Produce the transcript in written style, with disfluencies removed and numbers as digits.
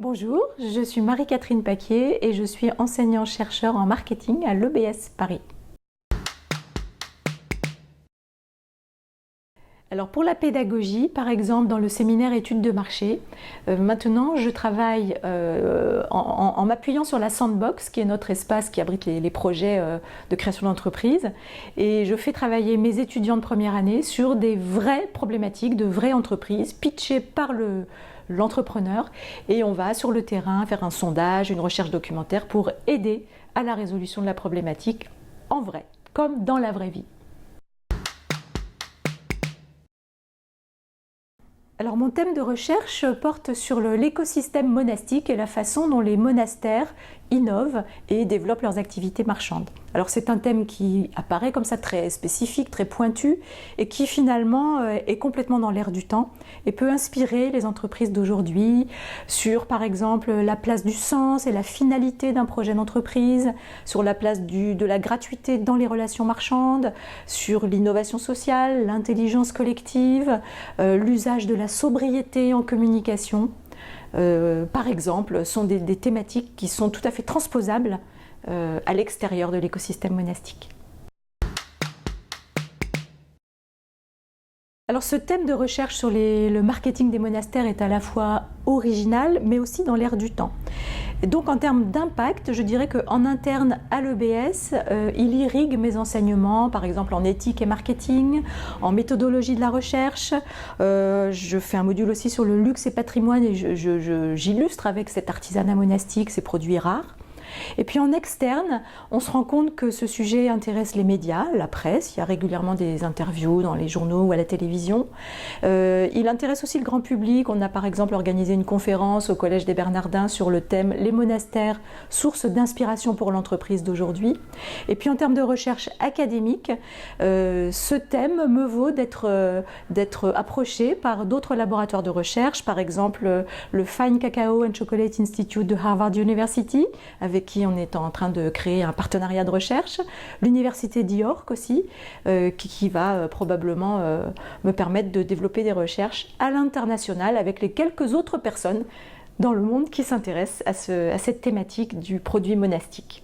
Bonjour, je suis Marie-Catherine Paquier et je suis enseignant-chercheur en marketing à l'EBS Paris. Alors pour la pédagogie, par exemple dans le séminaire études de marché, maintenant je travaille en m'appuyant sur la Sandbox, qui est notre espace qui abrite les projets de création d'entreprise, et je fais travailler mes étudiants de première année sur des vraies problématiques de vraies entreprises pitchées par l'entrepreneur, et on va sur le terrain faire un sondage, une recherche documentaire pour aider à la résolution de la problématique en vrai, comme dans la vraie vie. Alors mon thème de recherche porte sur l'écosystème monastique et la façon dont les monastères innovent et développent leurs activités marchandes. Alors c'est un thème qui apparaît comme ça très spécifique, très pointu et qui finalement est complètement dans l'air du temps et peut inspirer les entreprises d'aujourd'hui sur par exemple la place du sens et la finalité d'un projet d'entreprise, sur la place de la gratuité dans les relations marchandes, sur l'innovation sociale, l'intelligence collective, l'usage de la sobriété en communication. Par exemple, sont des thématiques qui sont tout à fait transposables à l'extérieur de l'écosystème monastique. Alors ce thème de recherche sur le marketing des monastères est à la fois original mais aussi dans l'air du temps. Et donc en termes d'impact, je dirais qu'en interne à l'EBS, il irrigue mes enseignements, par exemple en éthique et marketing, en méthodologie de la recherche. Je fais un module aussi sur le luxe et patrimoine et j'illustre avec cet artisanat monastique ces produits rares. Et puis en externe, on se rend compte que ce sujet intéresse les médias, la presse, il y a régulièrement des interviews dans les journaux ou à la télévision. Il intéresse aussi le grand public, on a par exemple organisé une conférence au Collège des Bernardins sur le thème « Les monastères, source d'inspiration pour l'entreprise d'aujourd'hui ». Et puis en termes de recherche académique, ce thème me vaut d'être approché par d'autres laboratoires de recherche, par exemple le Fine Cacao and Chocolate Institute de Harvard University, avec qui on est en train de créer un partenariat de recherche, l'université d'York aussi, qui va probablement me permettre de développer des recherches à l'international avec les quelques autres personnes dans le monde qui s'intéressent à cette thématique du produit monastique.